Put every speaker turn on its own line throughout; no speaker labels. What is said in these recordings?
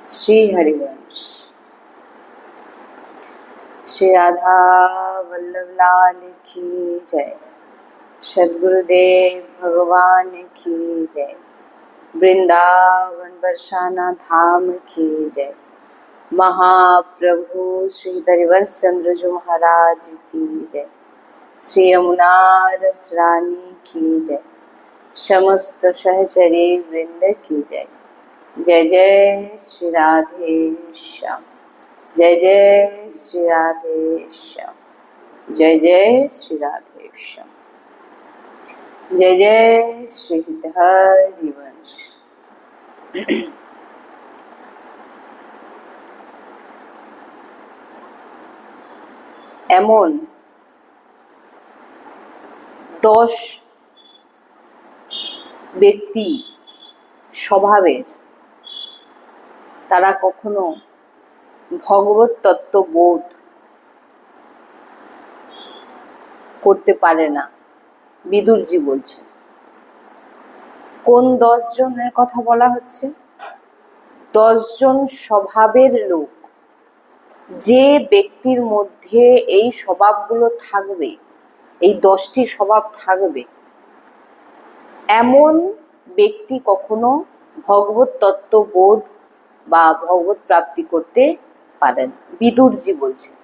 श्री हरिवंश। श्री राधा वल्लभ लाल की जय। सद्गुरुदेव भगवान की जय। वृंदावन बरसाना धाम की जय। महाप्रभु श्री हरिवंश चंद्र जी महाराज की जय। श्री यमुना रस रानी की जय। समस्त सहचरी वृंद की जय। जय जय श्री राधे श्याम। जय जय श्री राधे श्याम। जय जय श्री राधे श्याम। जय जय श्री हरिवंश। এমন 10 ব্যক্তি স্বভাবের, তারা কখনো ভগবত তত্ত্ব বোধ করতে পারে না। বিদুরজি বলছেন। কোন 10 জনের কথা বলা হচ্ছে? 10 জন স্বভাবের লোক, যে ব্যক্তির মধ্যে এই স্বভাবগুলো থাকবে, এই 10টি স্বভাব থাকবে, এমন ব্যক্তি কখনো ভগবত তত্ত্ব বোধ বা ভগবত প্রাপ্তি করতে পারেন। বিদুরজি বলছেন।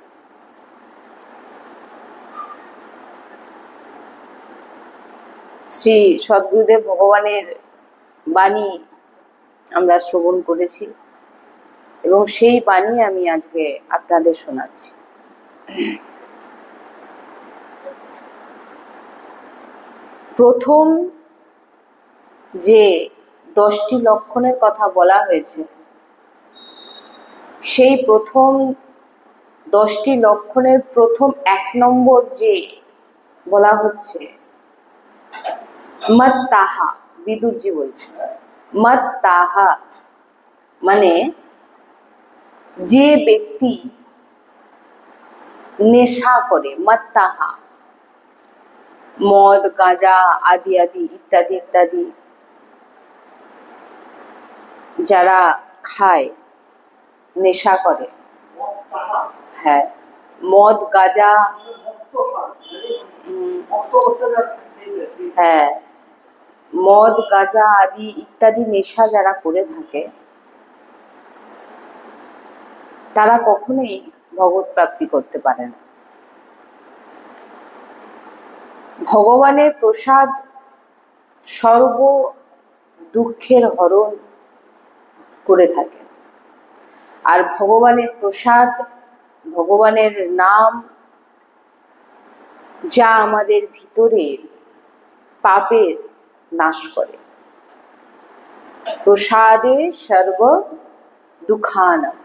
শ্রী সদ্গুরুদেব ভগবানের বাণী আমরা শ্রবণ করেছি এবং সেই বাণী আমি আজকে আপনাদের শোনাচ্ছি। প্রথম যে 10টি লক্ষণের কথা বলা হয়েছে, সেই প্রথম 10টি লক্ষণের প্রথম 1 নম্বর যে বলা হচ্ছে মত তাহা। বিদুরজি বলছে মত তাহা মানে যে ব্যক্তি নেশা করে। মত তাহা মদ, গাঁজা আদি আদি ইত্যাদি ইত্যাদি যারা খায়, নেশা করে। হ্যাঁ, মদ, গাঁজা, হ্যাঁ, মদ, গাঁজা আদি ইত্যাদি নেশা যারা করে থাকে, তারা কখনোই ভগবত প্রাপ্তি করতে পারে না। ভগবানের প্রসাদ সর্ব দুঃখের হরণ করে থাকে। আর ভগবানের প্রসাদ, ভগবানের নাম, যা আমাদের ভিতরের পাপের নাশ করে। প্রসাদে সর্ব দুঃখানাম।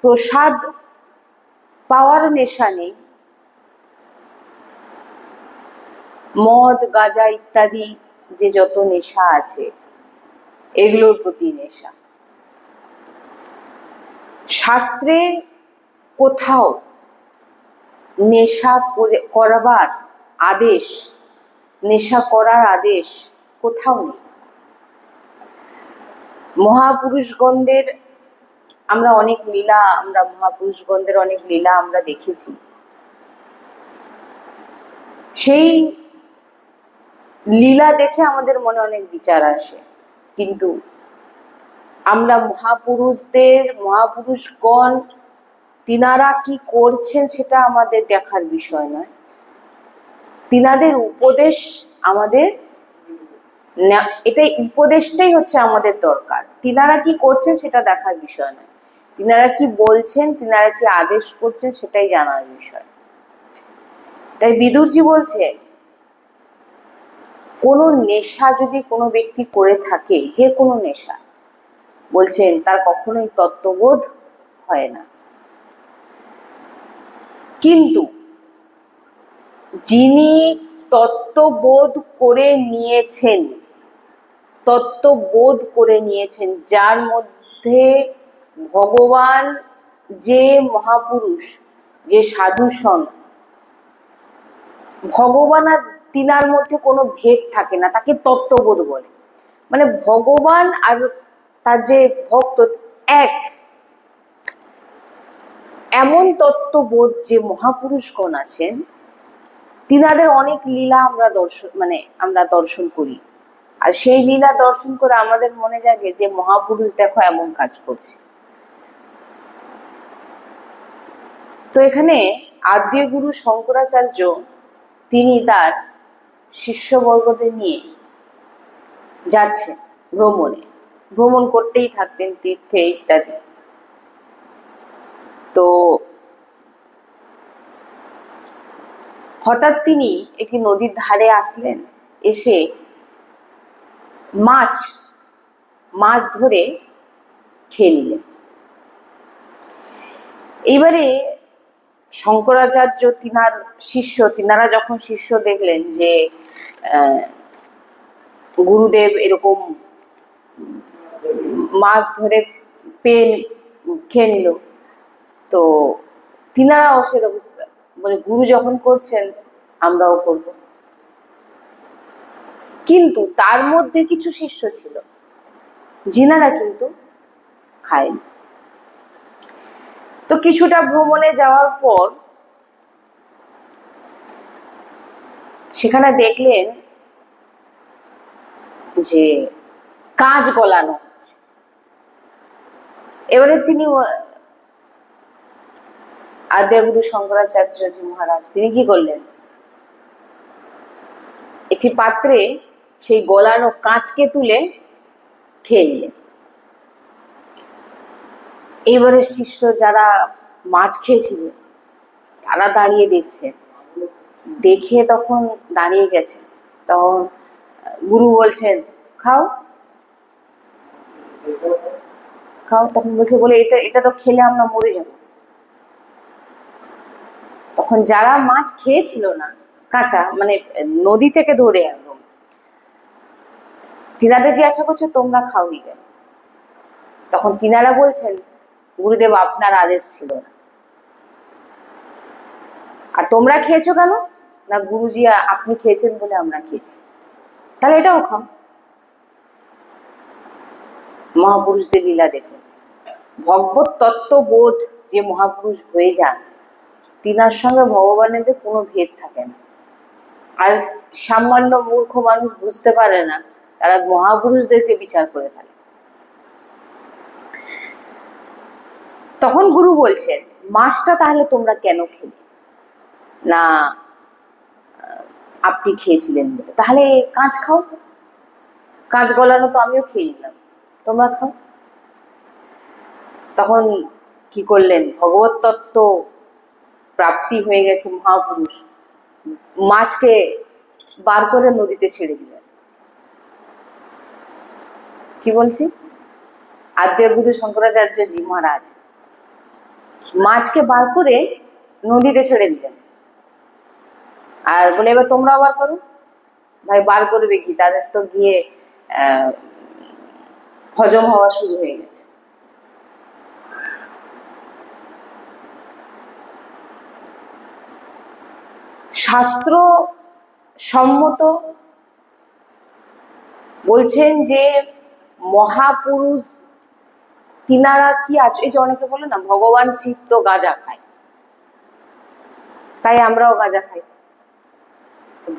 প্রসাদ পাওয়ার নেশা নেই, মদ, গাঁজা ইত্যাদি যে যত নেশা আছে, এগুলোর প্রতি নেশা। শাস্ত্রে কোথাও নেশা করবার আদেশ, নেশা করার আদেশ কোথাও নেই। মহাপুরুষগণদের আমরা অনেক লীলা, মহাপুরুষগণদের অনেক লীলা আমরা দেখেছি। সেই লীলা দেখে আমাদের মনে অনেক বিচার আসে, কিন্তু আমরা মহাপুরুষগণ তিনারা কি করছেন সেটা আমাদের দেখার বিষয় নয়। তিনাদের উপদেশ আমাদের, এটাই উপদেশটাই হচ্ছে আমাদের দরকার। তিনারা কি করছেন সেটা দেখার বিষয় নয়। তিনারা কি বলছেন, তিনারা কি আদেশ করছেন সেটাই জানার বিষয়। তাই বিদুরজি বলছে, কোনো নেশা যদি কোনো ব্যক্তি করে থাকে, যে কোনো নেশা, বলছেন তার কখনোই তত্ত্ববোধ হয় না। কিন্তু যিনি তত্ত্ববোধ করে নিয়েছেন, যার মধ্যে ভগবান, যে মহাপুরুষ, যে সাধু সন্ত, তিনার মধ্যে কোনো ভেদ থাকে না, তাকে তত্ত্ববোধ বলে। মানে ভগবান আর তার যে ভক্ত এক, এমন তত্ত্ববোধ যে মহাপুরুষগণ আছেন, তিনাদের অনেক লীলা আমরা দর্শন করি। আর সেই লীলা দর্শন করে আমাদের মনে জাগে যে মহাপুরুষ দেখো এমন কাজ করছে। তো এখানে আদ্য গুরু শঙ্করাচার্য তিনি তার শিষ্যবর্গদের নিয়ে যাচ্ছে ভ্রমণ করতেই থাকতেন তীর্থে ইত্যাদি। তো হঠাৎ তিনি একটি নদীর ধারে আসলেন, এসে মাছ ধরে খেয়ে নিলেন। এইবারে শঙ্করাচার্য তিনারা যখন শিষ্য দেখলেন যে গুরুদেব এরকম মাছ ধরে খেয়ে নিল, তো তিনারাও সেরকম মানে গুরু যখন করছেন আমরাও করব। কিন্তু তার মধ্যে কিছু শিষ্য ছিল যিনারা কিন্তু খায়নি। তো কিছুটা ভ্রমণে যাওয়ার পর সেখানে দেখলেন যে কাঁচ গলানো হচ্ছে। এবারে তিনি আদ্যগুরু শঙ্করাচার্য মহারাজ তিনি কি করলেন, একটি পাত্রে সেই গলানো কাঁচকে তুলে খেয়ে নিলেন। এইবারে শিষ্য যারা মাছ খেয়েছিল তারা দাঁড়িয়ে দেখছে, দেখে তখন দাঁড়িয়ে গেছে। তখন গুরু বলছেন খাও খাও। তখন বলে এটা তো খেলে আমরা মরে যাব। তখন যারা মাছ খেয়েছিল না কাঁচা, মানে নদী থেকে ধরে একদম, তিনাদের জিজ্ঞাসা করছে তোমরা খাওনি কেন? তখন তিনারা বলছেন গুরুদেব আপনার আদেশ ছিল না। আর তোমরা খেয়েছো কেন? না গুরুজি আপনি খেয়েছেন বলে আমরা খেয়েছি। তাহলে এটাও খাও। মহাপুরুষদের লীলা দেখুন। ভগবত তত্ত্ববোধ যে মহাপুরুষ হয়ে যান, তিনার সঙ্গে ভগবানের কোনো ভেদ থাকে না। আর সামান্য মূর্খ মানুষ বুঝতে পারে না, তারা মহাপুরুষদেরকে বিচার করে ফেলে। তখন গুরু বলছেন মাছটা তাহলে তোমরা কেন খেলে? না আপনি খেয়েছিলেন বলে। তাহলে কাঁচ খাও, কাঁচ গলানো তো আমিও খেয়ে নিলাম, তোমরা খাও। তখন কি করলেন, ভগবত তত্ত্ব প্রাপ্তি হয়ে গেছে মহাপুরুষ, মাছকে বার করে নদীতে ছেড়ে দিলেন। কি বলছি, আদ্য গুরু শঙ্করাচার্য জি মহারাজ মাছকে বার করে নদীতে ছেড়ে দিলেন। আর বলে এবার তোমরাও বার করো। ভাই বার করবে কি, তাদের তো গিয়ে হজম হওয়া শুরু হয়ে গেছে। শাস্ত্র সম্মত বলছেন যে মহাপুরুষ তিনারা কি আছে, এই যে অনেকে বলে না ভগবান শিব তো গাঁজা খায়, তাই আমরাও গাঁজা খাই।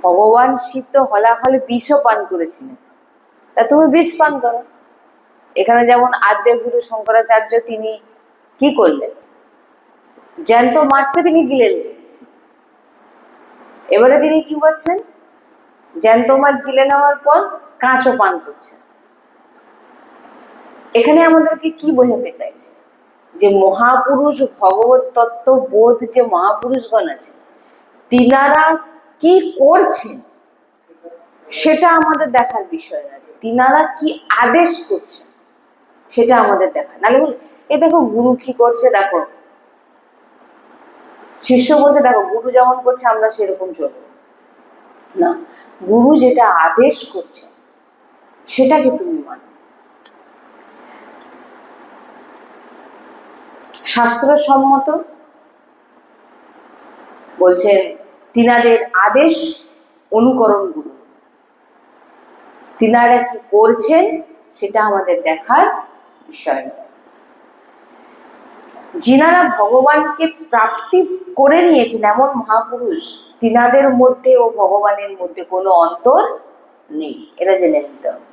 ভগবান শিব তো হলাহলে বিষও পান করেছিলেন, তা তুমি বিষ পান করো। এখানে যেমন আদ্য গুরু শঙ্করাচার্য তিনি কি করলেন, জ্যান্ত মাছকে তিনি গিলে নিলেন। এবারে তিনি কি করছেন, জ্যান্ত মাছ গিলে নেওয়ার পর কাঁচও পান করছেন। এখানে আমাদেরকে কি বোঝাতে চাইছে, যে মহাপুরুষ ভগবত তত্ত্ব বোধ যে মহাপুরুষগণ আছে, তিনারা কি করছেন সেটা আমাদের দেখার বিষয় না, তিনারা কি আদেশ করছেন সেটা আমাদের দেখা। নাহলে বলে এ দেখো গুরু কি করছে, দেখো শিষ্য বলছে দেখো গুরু যেমন করছে আমরা সেরকম চলবো না। গুরু যেটা আদেশ করছে সেটাকে তুমি মানো। শাস্ত্রসম্মত বলছেন তিনাদের আদেশ অনুকরণ করুন। তিনারা কি করছেন সেটা আমাদের দেখার বিষয় নয়। যিনারা ভগবানকে প্রাপ্তি করে নিয়েছেন এমন মহাপুরুষ, তিনাদের মধ্যে ও ভগবানের মধ্যে কোনো অন্তর নেই, এটা জেনে নিতে হবে।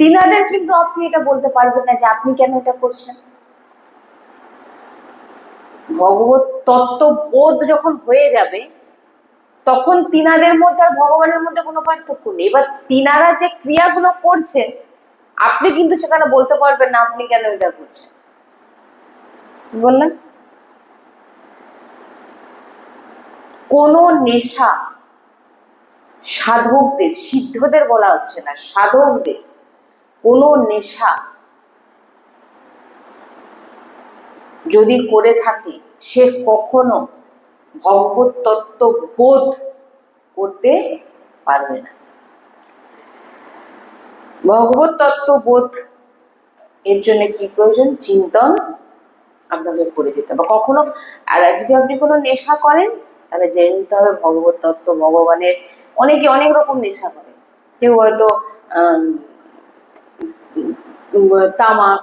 তিনাদের কিন্তু আপনি এটা বলতে পারবেন না যে আপনি কেন এটা করছেন। ভগবত তত্ত্ববোধ যখন হয়ে যাবে তখন তিনাদের মধ্যে আর ভগবানের মধ্যে কোনো পার্থক্য নেই। এবার তিনারা যে ক্রিয়াগুলো করছেন আপনি কিন্তু সেখানে বলতে পারবেন না আপনি কেন এটা করছেন। বললাম কোন নেশা সাধকদের, সিদ্ধদের বলা হচ্ছে না, সাধকদের কোন নেশা যদি করে থাকে সে কখনো ভগবত তত্ত্ব বোধ করতে পারবে না। ভগবত তত্ত্ব বোধ এর জন্য কি প্রয়োজন? চিন্তন আপনাদের করে যেতে হবে। কখনো আর যদি আপনি কোনো নেশা করেন তাহলে জেনে নিতে হবে ভগবত তত্ত্ব, ভগবানের। অনেকে অনেক রকম নেশা করে, কেউ হয়তো তামাক,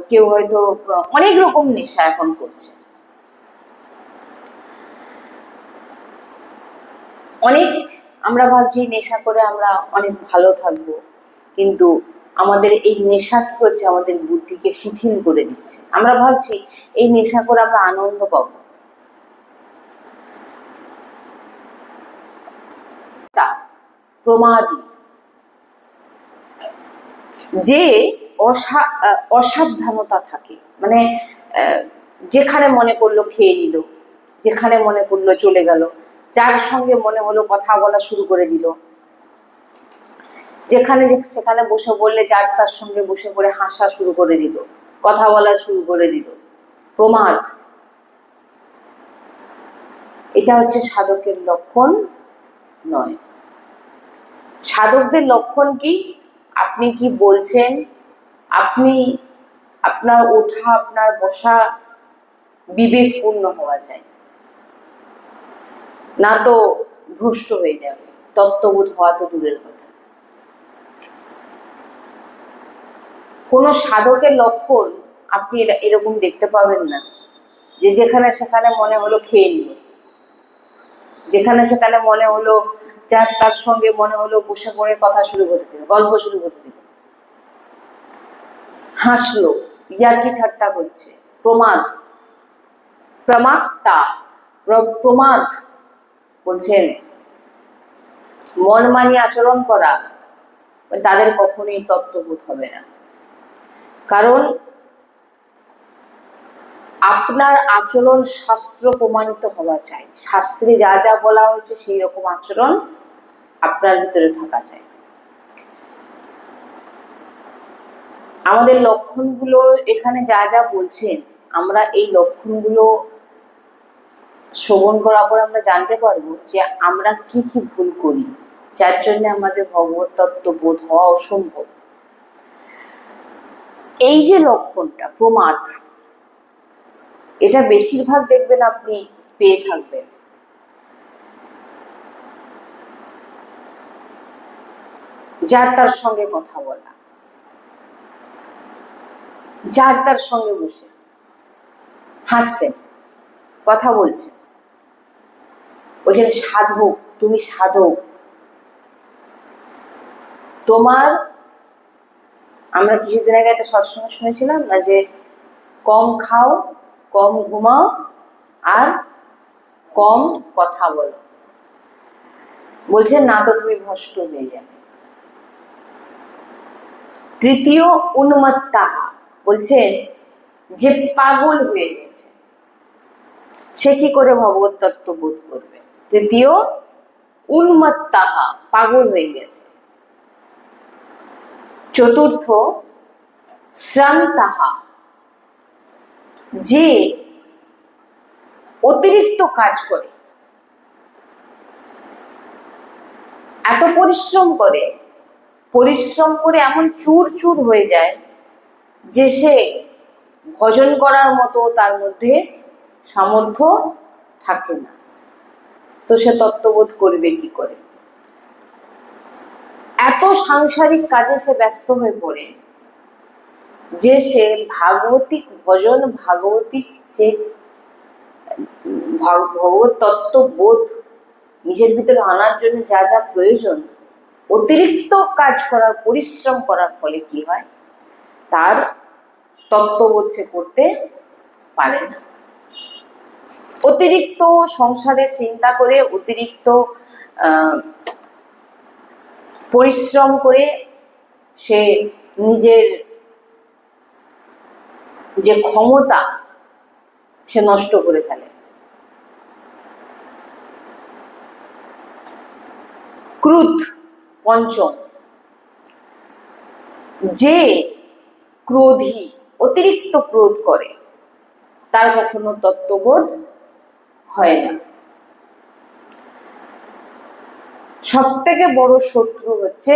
কেউ হয়তো অনেক রকম নেশা এখন করছে। অনেক আমরা ভাবছি নেশা করে আমরা অনেক ভালো থাকবো, কিন্তু আমাদের এই নেশা কি হচ্ছে? আমাদের বুদ্ধিকে শিথিল করে দিচ্ছে। আমরা ভাবছি এই নেশা করে আমরা আনন্দ পাবো। প্রমাদী যে অসাবধানতা থাকে, মানে যেখানে মনে করলো খেয়ে নিল, যেখানে মনে করলো চলে গেল, যার সঙ্গে মনে হলো কথা বলা শুরু করে দিল, যেখানে সেখানে বসে বললে যার তার সঙ্গে বসে পড়ে হাসা শুরু করে দিল, কথা বলা শুরু করে দিল। প্রমাদ, এটা হচ্ছে সাধকের লক্ষণ নয়। সাধকদের লক্ষণ কি? আপনি কি বলছেন, আপনি আপনার ওঠা আপনার বসা বিবেকপূর্ণ হওয়া চাই, না তো ভ্রষ্ট হয়ে যাবে। তত্ত্ববোধ হওয়া তো দূরের কথা। কোন সাধকের লক্ষণ আপনি এরকম দেখতে পাবেন না যে যেখানে সেখানে মনে হলো খেয়ে নিল, যেখানে সেখানে মনে হলো যার তার সঙ্গে মনে হলো বসে পড়ে কথা শুরু করে দিল, গল্প শুরু করে দিল, হাসলো, ইয়ার্কি ঠাট্টা করছে। প্রমাদ, প্রমাদটা প্রমাদ বলছেন মন মানি আচরণ করা, তাদের কখনোই তত্ত্ববোধ হবে না। কারণ আপনার আচরণ শাস্ত্র প্রমাণিত হওয়া চাই। শাস্ত্রে যা যা বলা হয়েছে সেই রকম আচরণ আপনার ভিতরে থাকা চাই। আমাদের লক্ষণগুলো এখানে যা যা বলছেন, আমরা এই লক্ষণগুলো শ্রবণ করার পর আমরা জানতে পারবো যে আমরা কি কি ভুল করি, যার জন্য আমাদের ভগবত তত্ত্ব বোধ হওয়া অসম্ভব। এই যে লক্ষণটা প্রমাদ, এটা বেশিরভাগ দেখবেন আপনি পেয়ে থাকবেন যার তার সঙ্গে কথা বলা, যার তার সঙ্গে বসে হাসছেন, কথা বলছেন, বলছেন সাধক, তুমি সাধক, তোমার, আমরা কিছুদিন আগে একটা সৎসঙ্গ শুনেছিলাম না যে কম খাও, কম ঘুমাও আর কম কথা বলো, বলছেন না তো তুমি ভ্রষ্ট হয়ে যাবে। তৃতীয় উন্মত্তা, বলছেন যে পাগল হয়ে গেছে সে কি করে ভগবত তত্ত্ব বোধ করবে। তৃতীয় উন্মত্তা, পাগল হয়ে গেছে। চতুর্থ শ্রান্তাহা, যে অতিরিক্ত কাজ করে, এত পরিশ্রম করে এমন চুর চুর হয়ে যায় যে সে ভজন করার মতো তার মধ্যে সামর্থ্য থাকে না, তো সে তত্ত্ববোধ করবে কি করে? এত সাংসারিক কাজে সে ব্যস্ত হয়ে পড়ে যে সে ভাগবতিক ভজন, ভাগবতিক যে ভগবত তত্ত্ববোধ নিজের ভিতরে আনার জন্য যা যা প্রয়োজন, অতিরিক্ত কাজ করার, পরিশ্রম করার ফলে কি হয়, তার তত্ত্ববোধ সে করতে পারে না। অতিরিক্ত সংসারে চিন্তা করে, অতিরিক্ত পরিশ্রম করে সে নিজের যে ক্ষমতা সে নষ্ট করে ফেলে। ক্রোধ পঞ্চম, যে ক্রোধী, অতিরিক্ত ক্রোধ করে তার কখনো তত্ত্ববোধ হয় না। সব থেকে বড় শত্রু হচ্ছে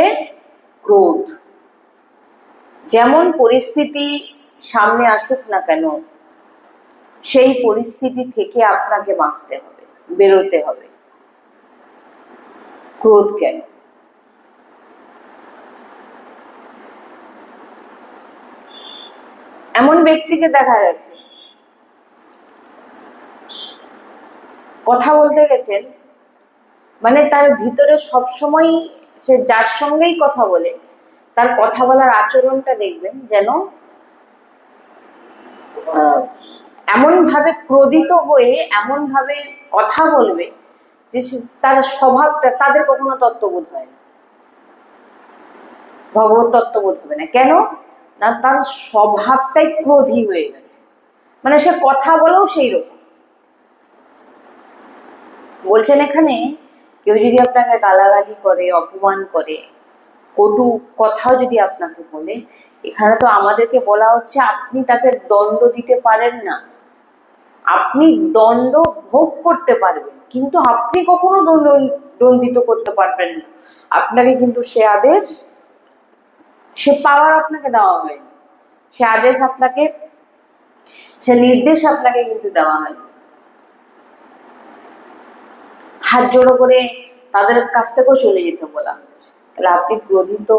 ক্রোধ। যেমন পরিস্থিতি সামনে আসুক না কেন, সেই পরিস্থিতি থেকে আপনাকে বাঁচতে হবে, বেরোতে হবে। ক্রোধ কেন? এমন ব্যক্তিকে দেখা গেছে কথা বলতে গেছেন, মানে তার ভিতরে সবসময় সে যার সঙ্গেই কথা বলে তার কথা বলার আচরণটা দেখবেন যেন এমন ভাবে ক্রোধিত হয়ে এমন ভাবে কথা বলবে যে তার স্বভাবটা, তাদের কখনো তত্ত্ববোধ হয় না, ভগবত তত্ত্ববোধ হবে না। কেন না, তার স্বভাবটাই ক্রোধী হয়ে গেছে, মানে সে কথা বলেও সেই রকম। বলছেন এখানে কেউ যদি আপনাকে গালাগালি করে, অপমান করে, কটু কথাও যদি আপনাকে বলে, এখানে তো আমাদেরকে বলা হচ্ছে আপনি তাকে দণ্ড দিতে পারেন না, আপনি দণ্ড ভোগ করতে পারবেন কিন্তু আপনি কখনো দণ্ডিত করতে পারবেন না। আপনাকে কিন্তু সে আদেশ, সে পাওয়ার আপনাকে দেওয়া হয়নি, সে আদেশ আপনাকে, সে নির্দেশ আপনাকে কিন্তু দেওয়া হয়নি। হাত জোড়ো করে তাদের কাছ থেকেও চলে যেতে বলা হচ্ছে। তাহলে আপনি ক্রোধিত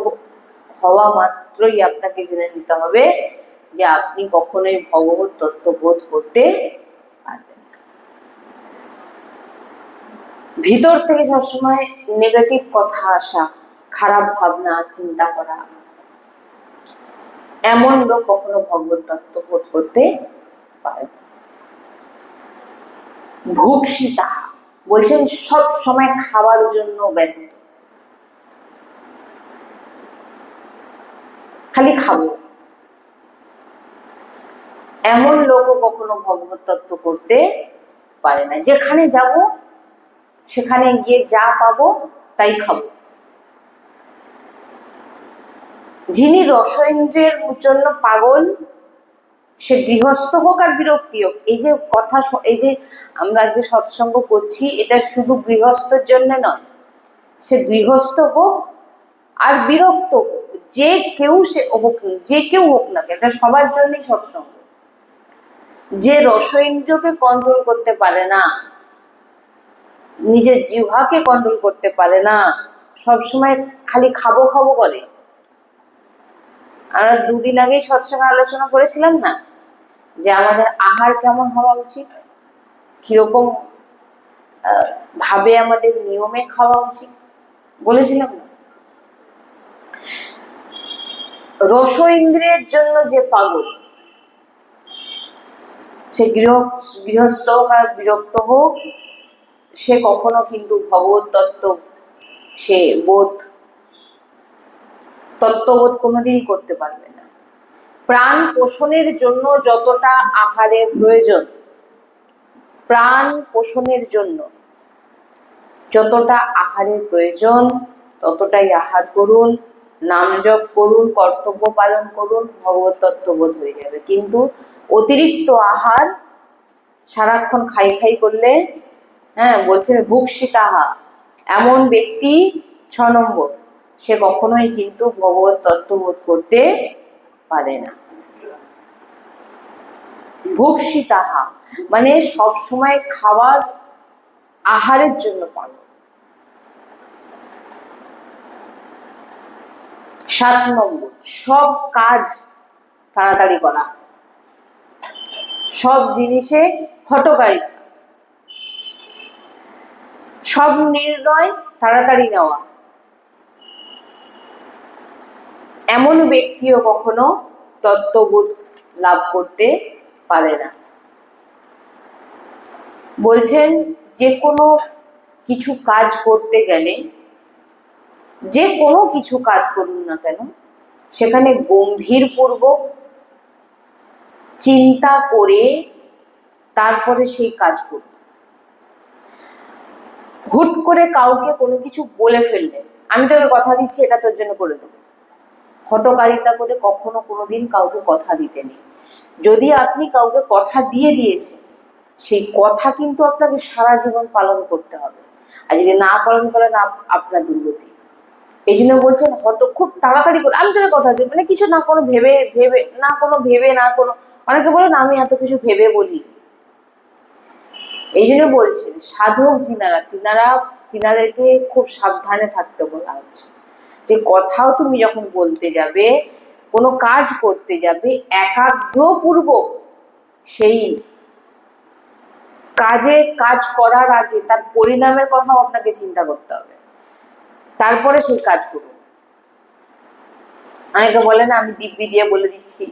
হওয়া মাত্রই আপনাকে জেনে নিতে হবে যে আপনি কখনোই ভগবত তত্ত্ববোধ করতে পারবেন না। ভিতর থেকে সবসময় নেগেটিভ কথা আসা, খারাপ ভাবনা, চিন্তা করা, এমন লোক কখনো ভগবত তত্ত্ববোধ করতে পারে না। ভুকসিতা বলছেন সব সময় খাওয়ার জন্য ব্যস্ত, খালি খাবো, এমন লোকও কখনো ভগবত তত্ত্ব করতে পারে না। যেখানে যাব সেখানে গিয়ে যা পাবো তাই খাবো। যিনি রসইন্দ্রিয়ের জন্য পাগল, সে গৃহস্থ হোক আর বিরক্তি হোক, এই যে কথা, এই যে আমরা যে সৎসঙ্গ করছি, এটা শুধু গৃহস্থের জন্য নয়, সে গৃহস্থ হোক আর বিরক্ত হোক, যে কেউ সে হোক, যে কেউ হোক না, এটা সবার জন্যই সৎসঙ্গ। যে রসইন্দ্রিয়কে কন্ট্রোল করতে পারে না, নিজের জিহ্বাকে কন্ট্রোল করতে পারে না, সবসময় খালি খাবো খাবো করে। আমরা দুদিন আগেই সৎসঙ্গে আলোচনা করেছিলাম না যে আমাদের আহার কেমন হওয়া উচিত, কিরকম ভাবে আমাদের নিয়মে খাওয়া উচিত বলেছিলাম না। রস ইন্দ্রিয়ের জন্য যে পাগল, সে গৃহস্থ হোক আর বিরক্ত হোক, সে কখনো কিন্তু ভগবত তত্ত্ব, সে তত্ত্ববোধ কোনোদিনই করতে পারবে না। প্রাণ পোষণের জন্য যতটা আহারের প্রয়োজন, প্রাণ পোষণের জন্য যতটা আহারের প্রয়োজন ততটাই আহার করুন, নাম জপ করুন, কর্তব্য পালন করুন, ভগবত তত্ত্ববোধ হয়ে যাবে। কিন্তু অতিরিক্ত আহার সারাক্ষণ খাই খাই করলে, বলছে ভুকসিতাহা, এমন ব্যক্তি 6 নম্বর, সে কখনোই কিন্তু ভগবত তত্ত্ববোধ করতে পারে না। ভুকসিতাহা মানে সব সময় খাওয়ার আহারের জন্য পাগল। 7 নম্বর, সব কাজ তাড়াতাড়ি করা, সব জিনিসে হঠকারিতা, সব নির্ণয় তাড়াতাড়ি নেওয়া। এমন ব্যক্তিও কখনো তত্ত্ববোধ লাভ করতে পারে না। বলছেন যে কোনো কিছু কাজ করতে গেলে, যে কোনো কিছু কাজ করুন না কেন, সেখানে গম্ভীরপূর্বক চিন্তা করে তারপরে সেই কাজ করুন। হুট করে কাউকে কোনো কিছু বলে ফেললেন, আমি তোকে কথা দিচ্ছি এটা তোর জন্য করে দেবো, হঠকারিতা করে কখনো কোনোদিন কাউকে কথা দিতে নেই। যদি আপনি কাউকে কথা দিয়ে দিয়েছেন, সেই কথা কিন্তু আপনাকে সারা জীবন পালন করতে হবে। আর যদি না পালন করেন, আপনার দুর্গতি। এই জন্য বলছেন খুব তাড়াতাড়ি করে আমি তোকে কথা দিই, মানে কিছু না কোনো ভেবে না কোনো, অনেকে বলেন আমি এত কিছু ভেবে বলি। এই জন্য বলছেন সাধক তিনাদেরকে খুব সাবধানে থাকতে বলা হচ্ছে, যে কথাও তুমি যখন বলতে যাবে, কোনো কাজ করতে যাবে, একাগ্রপূর্বক সেই কাজ করার আগে তার পরিণামের কথাও আপনাকে চিন্তা করতে হবে, তারপরে সেই কাজ করুন। অনেকে বলে না আমি দিব্যি দিয়ে বলে দিচ্ছি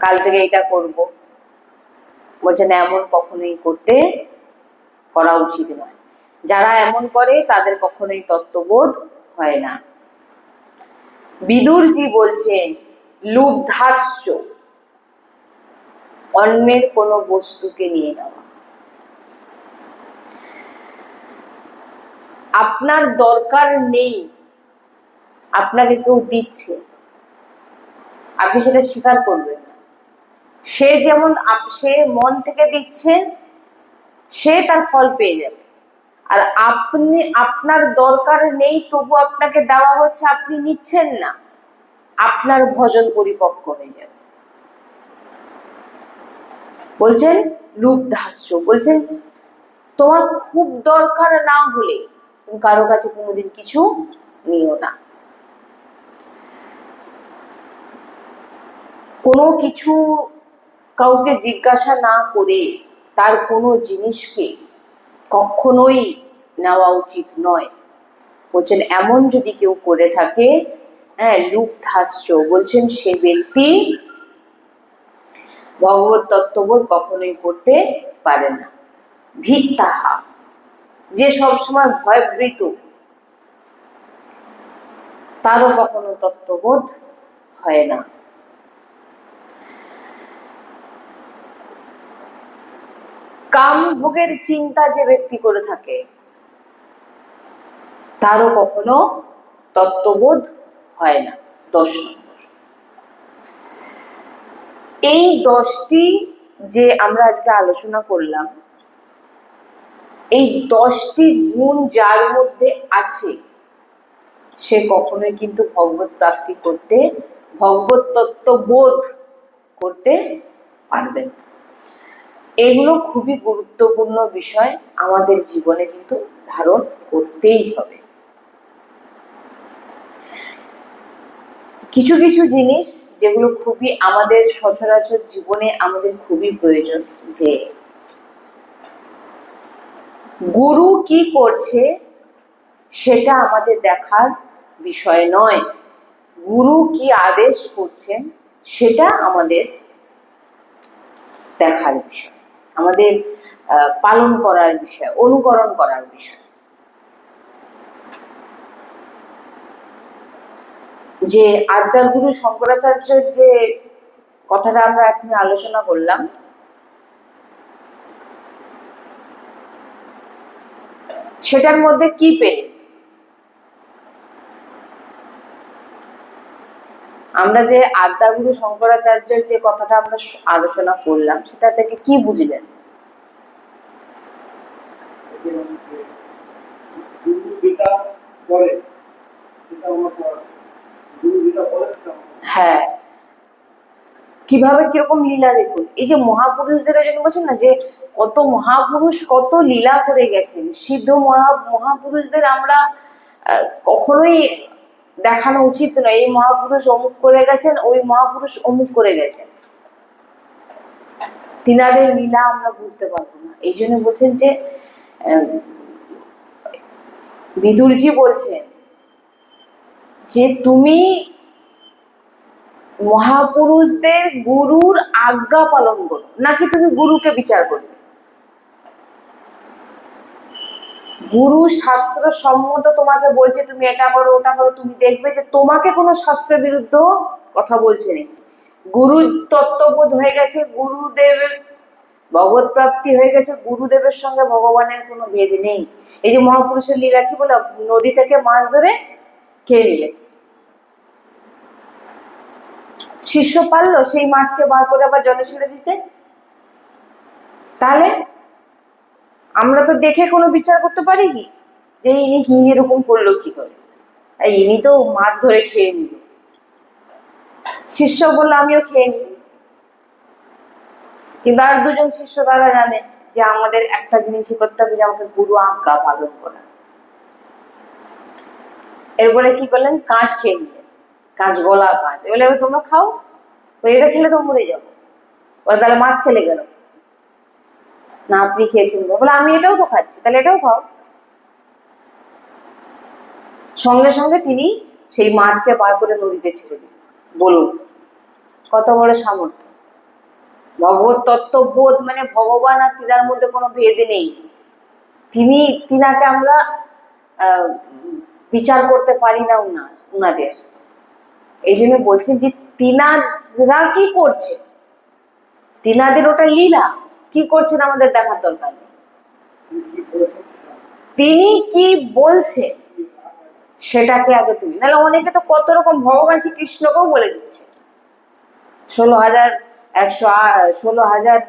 কাল থেকে এটা করব, বলছেন এমন কখনোই করা উচিত নয়। যারা এমন করে তাদের কখনোই তত্ত্ববোধ হয় না। বিদুরজি বলছেন লুব্ধাস্য, অন্যের কোনো বস্তুকে নিয়ে নেওয়া। আপনার দরকার নেই, আপনাকে কেউ দিচ্ছে, আপনি সেটা স্বীকার করবেন না। সে যেমন সে মন থেকে দিচ্ছে, সে তার ফল পেয়ে যাবে। আর আপনার দরকার নেই, তবু আপনাকে দেওয়া হচ্ছে, আপনি নিচ্ছেন না, আপনার ভজন পরিপক্ক হয়ে যাবে। বলছেন লুব্ধাস্য, বলছেন তোমার খুব দরকার না হলে তুমি কারো কাছে কোনোদিন কিছু নিও না। কোনো কিছু কাউকে জিজ্ঞাসা না করে তার কোনো জিনিসকে কখনোই নেওয়া উচিত নয়। বলছেন এমন যদি কেউ করে থাকে, লুব্ধাস্য, বলছেন সে ব্যক্তি ভগবত তত্ত্ববোধ কখনোই করতে পারে না। ভিত্তাহা, যে সবসময় ভয়ভীত, তারও কখনো তত্ত্ববোধ হয় না। কাম ভোগের চিন্তা যে ব্যক্তি করে থাকে, তারও কখনো তত্ত্ববোধ হয় না। 10 নম্বর, এই 10টি যে আমরা আজকে আলোচনা করলাম, এই 10টি গুণ যার মধ্যে আছে, সে কখনোই কিন্তু ভগবত প্রাপ্তি করতে, ভগবত তত্ত্ববোধ করতে পারবে না। এগুলো খুবই গুরুত্বপূর্ণ বিষয়, আমাদের জীবনে কিন্তু ধারণ করতেই হবে। কিছু কিছু জিনিস যেগুলো খুবই আমাদের সচরাচর জীবনে আমাদের খুবই প্রয়োজন, যে গুরু কি করছে সেটা আমাদের দেখার বিষয় নয়, গুরু কি আদেশ করছেন সেটা আমাদের দেখার বিষয়, আমাদের পালন করার বিষয়, অনুকরণ করার বিষয়। যে আদ্যাগুরু শঙ্করাচার্যের যে কথাটা আমরা এখন আলোচনা করলাম, সেটার মধ্যে কি পেলে? আমরা যে আদ্যাগুরু শঙ্করাচার্যের যে কথাটা আমরা আলোচনা করলাম, সেটা থেকে কি বুঝলেন? হ্যাঁ, কিভাবে কিরকম লীলা দেখুন। এই যে মহাপুরুষদের জন্য বলছেন না যে কত মহাপুরুষ কত লীলা করে গেছেন, সিদ্ধ মহাপুরুষদের আমরা কখনোই দেখানো উচিত নয় এই মহাপুরুষ অমুক করে গেছেন, ওই মহাপুরুষ অমুক করে গেছেন। তিনাদের লীলা আমরা বুঝতে পারবো না। এই জন্য বলছেন যে বিদুরজি বলছেন যে তুমি মহাপুরুষদের গুরুর আজ্ঞা পালন করো, নাকি তুমি গুরুকে বিচার করবে। গুরু শাস্ত্র সম্মত তোমাকে বলছে তুমি এটা করো ওটা করো, তুমি দেখবে যে তোমাকে কোনো শাস্ত্র বিরুদ্ধ কথা বলছে নাকি। গুরু তত্ত্ববোধ হয়ে গেছে, গুরুদেব ভগবত প্রাপ্তি হয়ে গেছে, গুরুদেবের সঙ্গে ভগবানের কোনো ভেদ নেই। এই যে মহাপুরুষের লীলা কি বলে, নদী থেকে মাছ ধরে খেয়ে নিলে, শিষ্য পারলো সেই মাছকে বার করে আবার জলে ছেড়ে দিতে। তাহলে আমরা তো দেখে কোনো বিচার করতে পারি কি যে ইনি কি এরকম করলো কি করে, ইনি তো মাছ ধরে খেয়ে নিল। শিষ্য বললো আমিও খেয়ে নিই, কিন্তু আর দুজন শিষ্য তারা জানে যে আমাদের একটা জিনিসই করতে হবে, যে আমাকে গুরু আজ্ঞা পালন করা। এরপরে কি করলেন, কাঁচ খেয়ে নিলেন, কাঁচ গলা কাঁচ, বলে তোমরা খাও, এটা খেলে তো মরে যাবো। বলে তাহলে মাছ খেলে গেল না, আপনি খেয়েছেন তো, বলে আমি এটাও তো খাচ্ছি, তাহলে এটাও খাও। সঙ্গে সঙ্গে তিনি সেই মাছকে বার করে নদীতে ছেড়ে দিন। বলুন কত বড় সামর্থ্য। ভগবত তত্ত্ববোধ মানে ভগবান আর তিনার মধ্যে কোনো ভেদ নেই। তিনাকে আমরা বিচার করতে পারি না উনাদের। এই জন্য বলছেন যে তিনারা কি করছে, তিনাদের ওটা লীলা, কি করছেন আমাদের দেখার দরকার নেই। তিনি কি বলছে সেটাকে আগে তুমি, নাহলে অনেকে তো কত রকম ভগবান শ্রীকৃষ্ণকেও বলে দিচ্ছে 16,000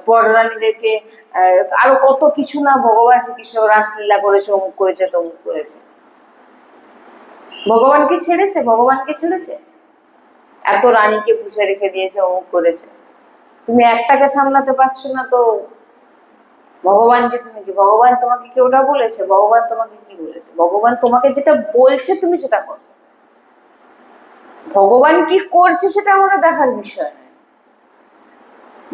পররানীদেরকে, আরো কত কিছু না ভগবান শ্রীকৃষ্ণ রাসলীলা করেছে, অমুক করেছে তমুক করেছে। ভগবানকে ছেড়েছে, ভগবানকে ছেড়েছে, এত রানীকে পুষে রেখে দিয়েছে, অমুক করেছে। তুমি একটাকে সামলাতে পারছো না তো ভগবানকে তুমি কি, ভগবান তোমাকে কি ওটা বলেছে, ভগবান তোমাকে কি বলেছে, ভগবান তোমাকে যেটা বলছে তুমি সেটা করো। ভগবান কি করছে সেটা আমাদের দেখার বিষয় নয়,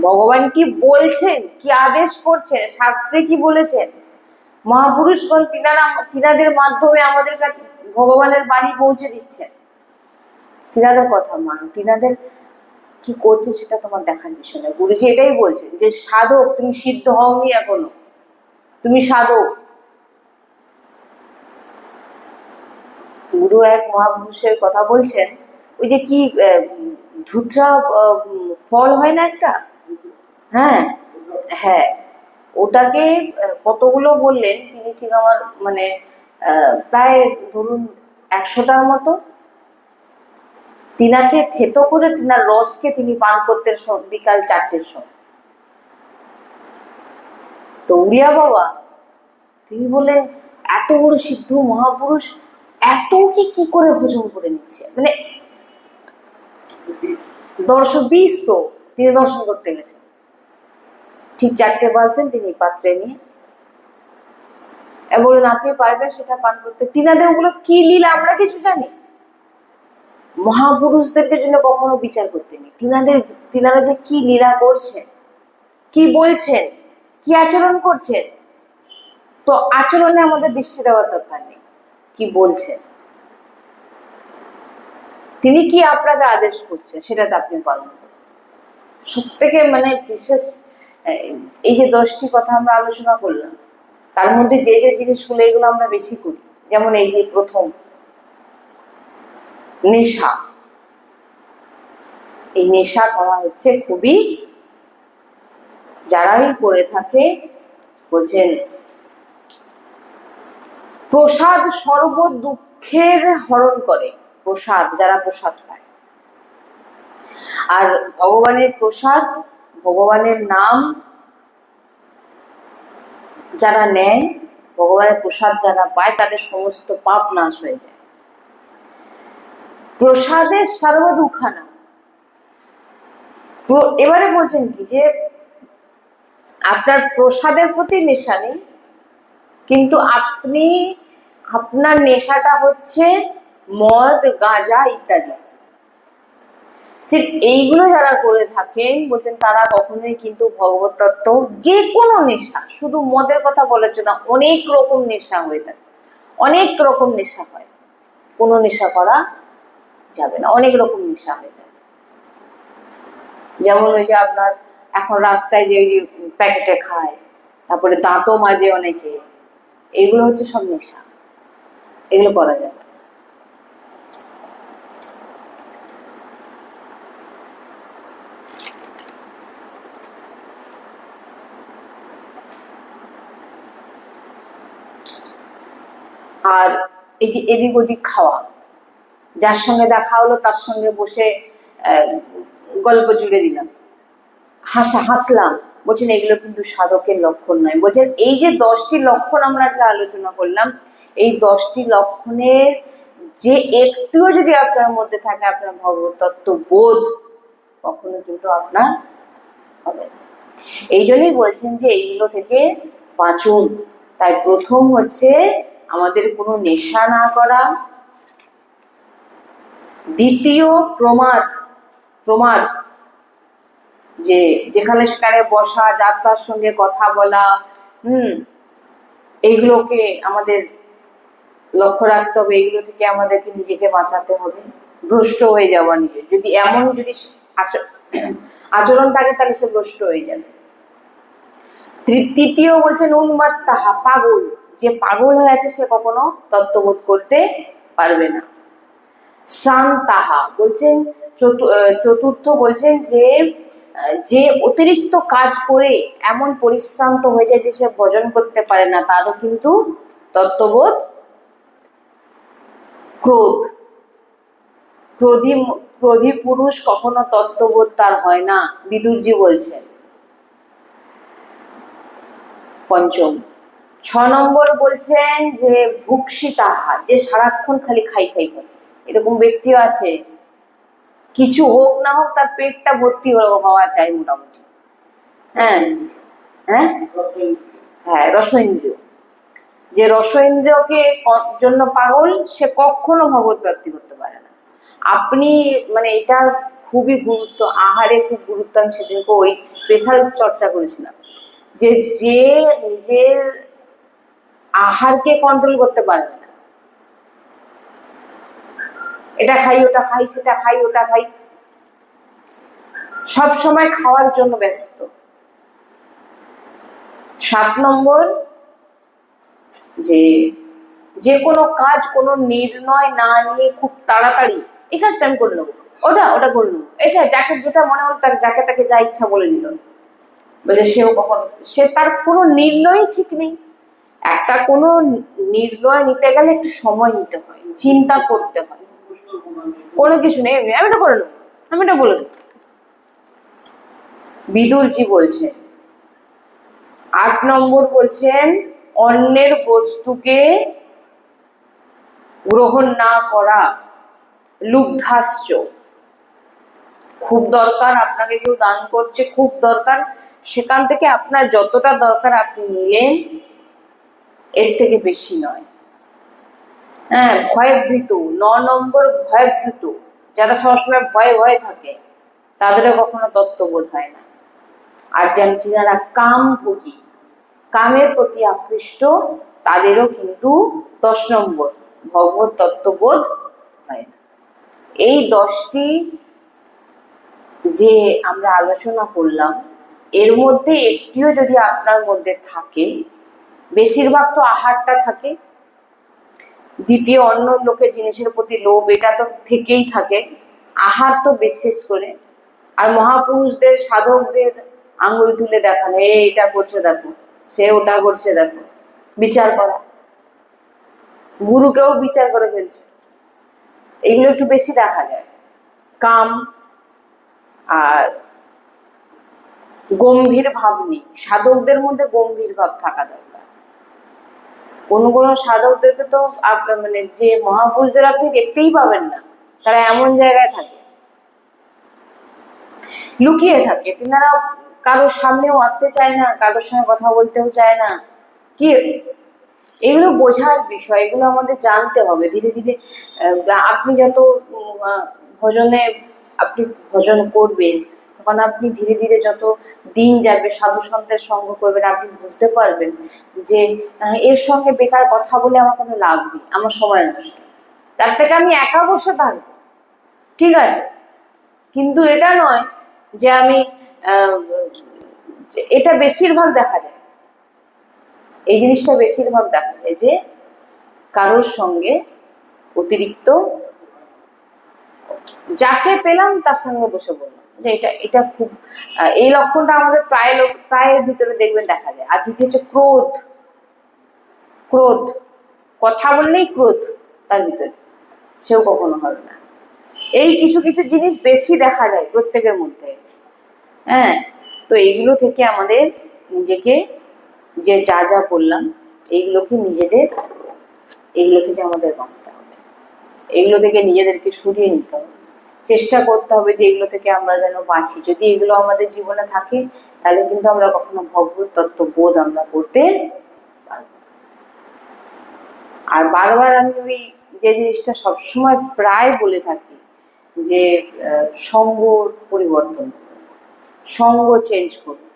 ভগবান কি বলছেন, কি আদেশ করছেন, শাস্ত্রে কি বলেছেন, মহাপুরুষগণ তিনাদের মাধ্যমে আমাদের কাছে ভগবানের বাণী পৌঁছে দিচ্ছেন। তিনাদের কথা মানো, তিনাদের কি করছে সেটা তোমার দেখার বিষয় নয়। গুরুজি এটাই বলছেন যে সাধক, তুমি সিদ্ধ হওনি এখনো, তুমি সাধক। গুরু এক মহাপুরুষের কথা বলছেন, ওই যে কি ধুতরা ফল হয় না একটা, হ্যাঁ হ্যাঁ, ওটাকে কতগুলো বললেন তিনি, ঠিক আমার মানে প্রায় ধরুন 100টার মতো, তিনাকে থেতো করে তিনার রসকে তিনি পান করতেন বিকাল 4টের সময়। তো উড়িয়া বাবা তিনি বললেন এত বড় সিদ্ধ মহাপুরুষ এত কি করে হজম করে নিচ্ছে, মানে দর্শন 20 তো তিনি দর্শন করতে গেছেন, ঠিক 4টে বাজতেন তিনি পাত্রে নিয়ে বললেন আপনি পারবেন সেটা পান করতে। তিনাদের ওগুলো কি লীলা আমরা কিছু জানি, মহাপুরুষদেরকে জন্য কখনো বিচার করতে নেই। তিনারা যে কি লীলা করছেন, কি বলছেন, কি আচরণ করছেন, তো আচরণে আমাদের দৃষ্টি দেওয়ার দরকার নেই, কি বলছেন, তিনি কি আপনাকে আদেশ করছেন সেটাতে আপনি পালন করুন। সব থেকে মানে বিশেষ এই যে 10টি কথা আমরা আলোচনা করলাম, তার মধ্যে যে জিনিসগুলো এগুলো আমরা বেশি করি, যেমন এই যে প্রথম নেশা, এই নেশা করা হচ্ছে খুবই, যারাই করে থাকে বলছেন প্রসাদ সর্ব দুঃখের হরণ করে, প্রসাদ যারা প্রসাদ পায়, আর ভগবানের প্রসাদ ভগবানের নাম যারা নেয়, ভগবানের প্রসাদ যারা পায় তাদের সমস্ত পাপ নাশ হয়ে যায়। প্রসাদের সর্বদুখানা। এবারে বলছেন কি যে আপনার প্রসাদের প্রতি নেশা নেই, কিন্তু আপনি আপনার নেশাটা হচ্ছে মদ, গাঁজা ইত্যাদি। ঠিক এইগুলো যারা করে থাকেন বলছেন তারা কখনোই কিন্তু ভগবত তত্ত্ব, যে কোনো নেশা, শুধু মদের কথা বলেছে না, অনেক রকম নেশা হয়ে থাকে, অনেক রকম নেশা হয়, কোনো নেশা করা যাবে না, অনেক রকম নেশা হয়ে থাকে। যেমন ওই যে আপনার এখন রাস্তায় যে প্যাকেটে খায়, তারপরে দাঁতও মাজে অনেকে, এগুলো হচ্ছে সব নেশা, এগুলো করা যাবে। আর এই যে এদিক ওদিক খাওয়া, যার সঙ্গে দেখা হলো তার সঙ্গে বসে গল্প জুড়ে দিলাম, হাসলাম, বলছেন এগুলো কিন্তু সাধকের লক্ষণ নয়। বলছেন এই যে 10টি লক্ষণ আমরা আজকে আলোচনা করলাম, এই 10টি লক্ষণের যে একটুও যদি আপনার মধ্যে থাকে, আপনার ভগবত তত্ত্ব বোধ কখনো কিন্তু আপনার হবে না। এই জন্যই বলছেন যে এইগুলো থেকে বাঁচুন। তাই প্রথম হচ্ছে আমাদের কোনো নেশা না করা, দ্বিতীয় প্রমাদ, প্রমাদ যে যেখানে সেখানে বসা, যার তার সঙ্গে কথা বলা, এইগুলোকে আমাদের লক্ষ্য রাখতে হবে, এগুলো থেকে আমাদেরকে নিজেকে বাঁচাতে হবে, ভ্রষ্ট হয়ে যাওয়া নিজে, যদি এমন যদি আচরণ থাকে তাহলে সে ভ্রষ্ট হয়ে যাবে। তৃতীয় বলছেন উন্মাত্তাহা, পাগল, যে পাগল হয়ে আছে সে কখনো তত্ত্ববোধ করতে পারবে না। শান্তাহা বলছেন চতুর্থ বলছেন যে যে অতিরিক্ত কাজ করে এমন পরিশ্রান্ত হয়ে যায় যে সে ভজন করতে পারে না, তারও কিন্তু তত্ত্ববোধ। ক্রোধ, ক্রোধী পুরুষ কখনো তত্ত্ববোধ তার হয় না, বিদুরজি বলছেন। পঞ্চম। 6 নম্বর বলছেন যে ভুক্ষিতাহা, যে সারাক্ষণ খালি খাই খাই করে, এরকম ব্যক্তিও আছে, কিছু হোক না হোক তার পেটটা ভর্তি হওয়া চাই মোটামুটি। হ্যাঁ হ্যাঁ হ্যাঁ, রসইন্দ্রিয়, যে রসইন্দ্রিয়কে জন্য পাগল, সে কখনো ভগবত প্রাপ্তি করতে পারে না। আপনি মানে এটা খুবই গুরুত্ব, আহারে খুব গুরুত্ব। আমি সেদিনকে ওই স্পেশাল চর্চা করেছিলাম যে যে নিজের আহারকে কন্ট্রোল করতে পারবে না, এটা খাই ওটা খাই, সেটা খাই ওটা খাই, সব সময় খাওয়ার জন্য ব্যস্ত। 7 নম্বর যে যে কোনো কাজ কোনো নির্ণয় না নিয়ে খুব তাড়াতাড়ি এই কাজটা আমি করে নেবো, ওটা করে নেবো, এটা যাকে যেটা মনে হলো তাকে যাকে তাকে যা ইচ্ছা বলে দিল, বলে সেও কখনো, সে তার কোনো নির্ণয় ঠিক নেই। একটা কোনো নির্ণয় নিতে গেলে একটু সময় নিতে হয়, চিন্তা করতে হয়, কোনো কিছু নেই আমি এটা করে নেবো, আমি এটা বলে দেবো। বিদুরজি বলছেন। 8 নম্বর বলছেন অন্যের বস্তুকে গ্রহণ না করা, লুব্ধাস্য, খুব দরকার, আপনাকে কেউ দান করছে, খুব দরকার, সেখান থেকে আপনার যতটা দরকার আপনি নিলেন, এর থেকে বেশি নয়। হ্যাঁ, ভয়ভীত। 9 নম্বর ভয়ভীত, যারা সবসময় ভয়ে ভয়ে থাকে তাদেরও কখনো তত্ত্ববোধ হয় না। আর যারা কামভোগী, কামের প্রতি আকৃষ্ট, তাদেরও কিন্তু 10 নম্বর ভগবত তত্ত্ববোধ হয় না। এই 10টি যে আমরা আলোচনা করলাম, এর মধ্যে একটিও যদি আপনার মধ্যে থাকে, বেশিরভাগ তো আহারটা থাকে, দ্বিতীয় অন্য লোকের জিনিসের প্রতি লোভ, এটা তো থেকেই থাকে, আহার তো বিশেষ করে, আর মহাপুরুষদের সাধকদের আঙ্গুল তুলে দেখানো, এটা করছে দেখো, সে ওটা করছে দেখো, বিচার করা, গুরুকেও বিচার করে ফেলছে, এগুলো একটু বেশি দেখা যায়। কাম আর গম্ভীর ভাব নেই, সাধকদের মধ্যে গম্ভীর ভাব থাকা দরকার। কোন কোন সাধকদেরকে তো আপনার মানে যে মহাপুরুষদের আপনি দেখতেই পাবেন না, তারা এমন জায়গায় থাকে, লুকিয়ে থাকে, তিনারা কারোর সামনেও আসতে চায় না, কারোর সঙ্গে কথা বলতেও চায় না। কি এগুলো বোঝার বিষয়, এগুলো আমাদের জানতে হবে ধীরে ধীরে। আপনি যত ভজনে আপনি ভজন করবেন, তখন আপনি ধীরে ধীরে যত দিন যাবে সাধু সন্তের সঙ্গ করবেন, আপনি বুঝতে পারবেন যে এর সঙ্গে বেকার কথা বলে আমার কোনো লাভ নেই, আমার সময় নষ্ট, তার থেকে আমি একা বসে থাকবো। ঠিক আছে, কিন্তু এটা নয় যে আমি এটা বেশিরভাগ দেখা যায়, এই জিনিসটা বেশিরভাগ দেখা যায় যে কারোর সঙ্গে অতিরিক্ত যাকে পেলাম তার সঙ্গে বসে বললাম, যে এটা এটা খুব এই লক্ষণটা আমাদের প্রায়ের ভিতরে দেখবেন দেখা যায়। আর দ্বিতীয় হচ্ছে ক্রোধ। ক্রোধ, কথা বললেই ক্রোধ তার ভিতরে, সেও কখনো হবে না। এই কিছু কিছু জিনিস বেশি দেখা যায় প্রত্যেকের মধ্যে। হ্যাঁ, তো এইগুলো থেকে আমাদের নিজেকে, যে যা যা বললাম এইগুলোকে এগুলো থেকে আমাদের বাঁচতে হবে, এগুলো থেকে নিজেদেরকে সরিয়ে নিতে হবে, চেষ্টা করতে হবে যে এগুলো থেকে আমরা যেন বাঁচি। যদি এগুলো আমাদের জীবনে থাকে তাহলে কিন্তু আমরা কখনো ভগবত তত্ত্ব বোধ আমরা করতে পারবো। আর বারবার আমি ওই যে জিনিসটা সবসময় প্রায় বলে থাকি যে সঙ্গ পরিবর্তন করুন, সঙ্গ চেঞ্জ করুন।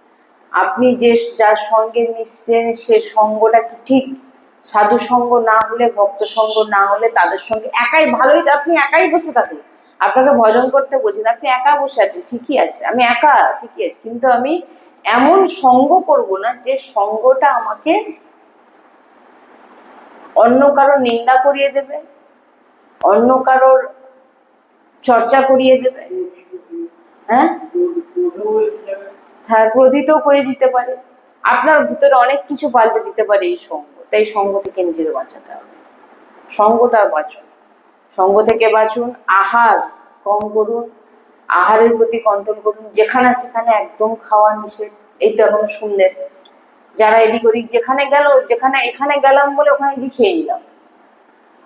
আপনি যে যার সঙ্গে মিশছেন সে সঙ্গটা কি ঠিক? সাধু সঙ্গ না হলে, ভক্ত সঙ্গ না হলে, তাদের সঙ্গে একাই ভালোই, আপনি একাই বসে থাকুন, আপনাকে ভজন করতে বলছেন, আপনি একা বসে আছেন, ঠিকই আছে, আমি একা ঠিকই আছে, কিন্তু আমি এমন সঙ্গ করব না যে সঙ্গটা আমাকে অন্য কারোর নিন্দা করিয়ে দেবে, অন্য কারোর চর্চা করিয়ে দেবে। হ্যাঁ হ্যাঁ, ক্রোধিত করে দিতে পারে, আপনার ভিতরে অনেক কিছু পাল্টে দিতে পারে এই সঙ্গ। তাই সঙ্গ থেকে নিজেকে বাঁচাতে হবে, সঙ্গটা বাঁচুন, সঙ্গ থেকে বাঁচুন। আহার কম করুন, আহারের প্রতি কন্ট্রোল করুন, যেখানে সেখানে একদম খাওয়া নিষেধ। এই তো এখন শুনলেন, যারা এদিক ওদিক যেখানে গেল, যেখানে এখানে গেলাম বলে ওখানে গিয়ে খেয়ে নিলাম,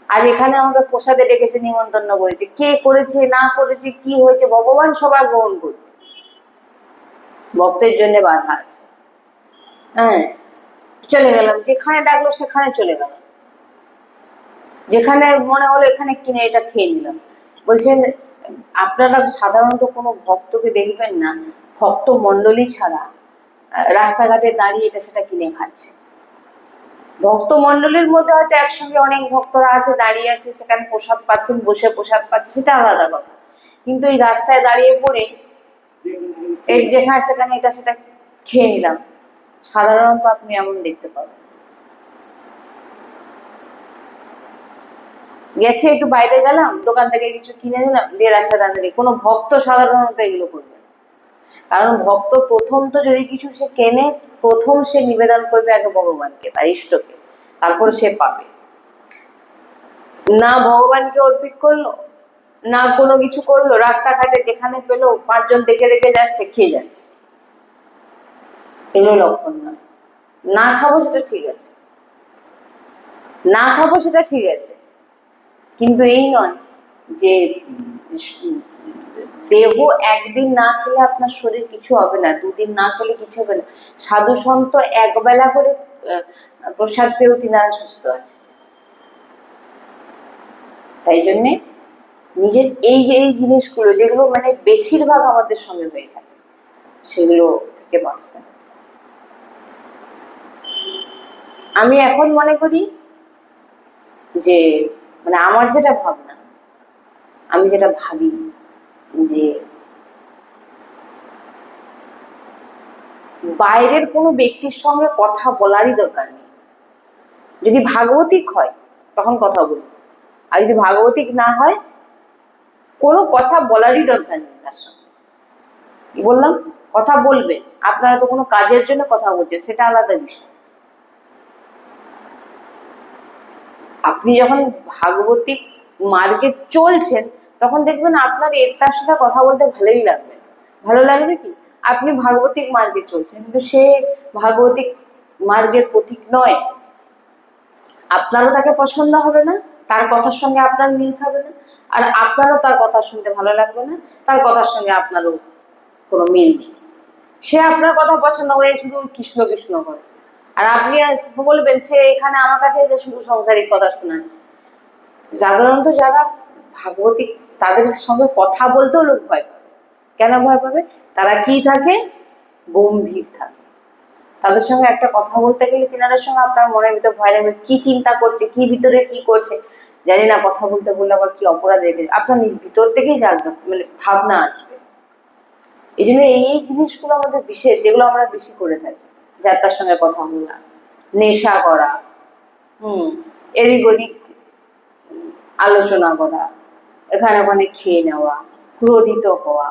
আর এখানে আমাকে প্রসাদে ডেকেছে, নিমন্ত্রণ করেছে, কে করেছে না করেছে কি হয়েছে ভগবান সবার গ্রহণ করবে, ভক্তের জন্য বাধা আছে। হ্যাঁ, চলে গেলাম, যেখানে ডাকলো সেখানে চলে গেলাম, যেখানে মনে হলো এখানে কিনে এটা খেয়ে নিলাম। বলছেন আপনারা সাধারণত কোনো ভক্তকে দেখবেন না ভক্ত মন্ডলী ছাড়া রাস্তাঘাটে দাঁড়িয়ে এটা সেটা কিনে খাচ্ছে। ভক্ত মন্ডলীর মধ্যে হয়তো একসঙ্গে অনেক ভক্তরা আছে, দাঁড়িয়ে আছে, সেখানে প্রসাদ পাচ্ছেন, বসে প্রসাদ পাচ্ছে, সেটা আলাদা কথা। কিন্তু এই রাস্তায় দাঁড়িয়ে পড়ে এই যেখানে সেখানে এটা সেটা খেয়ে নিলাম, সাধারণত আপনি এমন দেখতে পাবেন। গেছে একটু বাইরে গেলাম, দোকান থেকে কিছু কিনে নিলাম, দিয়ে রাস্তা দাঁড়িয়ে, কোনো ভক্ত সাধারণত এগুলো করবে না। কারণ ভক্ত প্রথম তো যদি কিছু সে কেনে, প্রথম সে নিবেদন করবে আগে ভগবানকে, তার ইষ্টকে, তারপর সে পাবে। না ভগবানকে অর্পিত করলো, না কোনো কিছু করলো, রাস্তাঘাটে যেখানে পেলো পাঁচজন দেখে দেখে যাচ্ছে, খেয়ে যাচ্ছে, এগুলো লক্ষণ নয়। না খাবো সেটা ঠিক আছে, না খাবো সেটা ঠিক আছে, কিন্তু এই নয় যে দেহ একদিন না খেলে আপনার শরীর কিছু হবে না, দুদিন না খেলে কিছু হবে না। সাধু সন্ত একবেলা করে প্রসাদ পেয়েও তিনারা সুস্থ আছে। তাই জন্যে নিজের এই যে এই জিনিসগুলো যেগুলো মানে বেশিরভাগ আমাদের সঙ্গে হয়ে থাকে, সেগুলো থেকে বাঁচতে হবে। আমি এখন মনে করি যে মানে আমার যেটা ভাবনা, আমি যেটা ভাবি যে বাইরের কোনো ব্যক্তির সঙ্গে কথা বলারই দরকার নেই। যদি ভাগবতিক হয় তখন কথা বলুন, আর যদি ভাগবতিক না হয় কোনো কথা বলারই দরকার নেই তার সঙ্গে। কি বললাম? কথা বলবেন, আপনারা তো কোনো কাজের জন্য কথা বলছেন, সেটা আলাদা বিষয়। আপনি যখন ভাগবতিক মার্গে চলছেন তখন দেখবেন আপনার এর তার সাথে কথা বলতে ভালোই লাগবে। ভালো লাগবে কি, আপনি ভাগবতিক মার্গে চলছেন কিন্তু সে ভাগবতিক মার্গের পথিক নয়, আপনারও তাকে পছন্দ হবে না, তার কথার সঙ্গে আপনার মিল খাবে না। আর আপনারও তার কথা শুনতে ভালো লাগবে না, তার কথার সঙ্গে আপনারও কোনো মিল নেই। সে আপনার কথা পছন্দ করে, শুধু কৃষ্ণ কৃষ্ণ করে, আর আপনি বলবেন সে এখানে আমার কাছে এসে শুধু সংসারিক কথা শোনাচ্ছে। সাধারণত যারা ভাগবতিক তাদের সঙ্গে কথা বলতেও লোক ভয় পাবে। কেন ভয় পাবে? তারা কি থাকে? গম্ভীর থাকে। তাদের সঙ্গে একটা কথা বলতে গেলে তিনাদের সঙ্গে আপনার মনের ভিতর ভয় লাগবে, কি চিন্তা করছে, কি ভিতরে কি করছে জানি না, কথা বলতে বললে আবার কি অপরাধ রেখে আপনার ভিতর থেকেই জানবে, মানে ভাবনা আসবে। এই জন্য এই জিনিসগুলো আমাদের বিশেষ, যেগুলো আমরা বেশি করে থাকি, যার তার সঙ্গে কথা বলা, নেশা করা, এদিক ওদিক আলোচনা করা, এখানে ওখানে খেয়ে নেওয়া, ক্রোধিত হওয়া,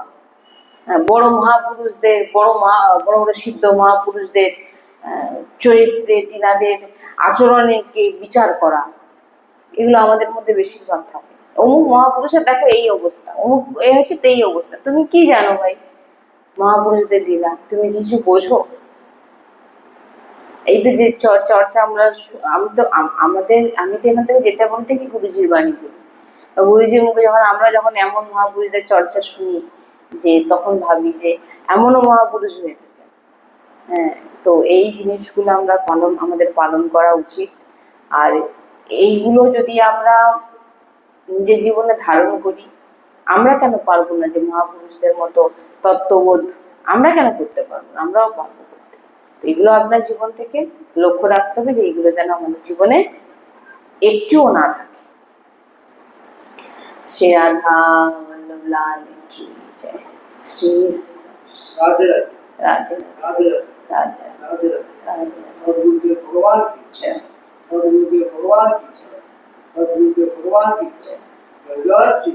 বড় মহাপুরুষদের, বড় বড় সিদ্ধ মহাপুরুষদের চরিত্রে, তিনাদের আচরণকে বিচার করা, এগুলো আমাদের মধ্যে বেশিরভাগ থাকে। অমুক মহাপুরুষের দেখো এই অবস্থা, অমুক এ হচ্ছে এই অবস্থা। তুমি কি জানো ভাই মহাপুরুষদের লীলা? তুমি কিছু বোঝো? এই তো যে চর্চা আমরা, আমি তো এখান থেকে যেটা বলতে কি গুরুজির বাণী বলি, গুরুজির মুখে যখন এমন মহাপুরুষদের চর্চা শুনি, যে তখন ভাবি যে এমনও মহাপুরুষ হয়ে থাকে। হ্যাঁ, তো এই জিনিসগুলো আমরা আমাদের পালন করা উচিত। আর এইগুলো যদি আমরা নিজের জীবনে ধারণ করি, আমরা কেন পারবো না যে মহাপুরুষদের মতো তত্ত্ববোধ আমরা কেন করতে পারবো না? আমরাও পারবো করতে। এগুলো আপনার জীবন থেকে লক্ষ্য রাখতে হবে যে এইগুলো যেন আমাদের জীবনে একটুও না থাকে। শ্রী রাধা বল্লভ লাল কি জয়। শ্রী রাধে রাধে রাধে রাধে রাধে রাধে सदगुरुदेव भगवान की जय। सदगुरुदेव भगवान की जय। सदगुरुदेव भगवान की जय। जय श्री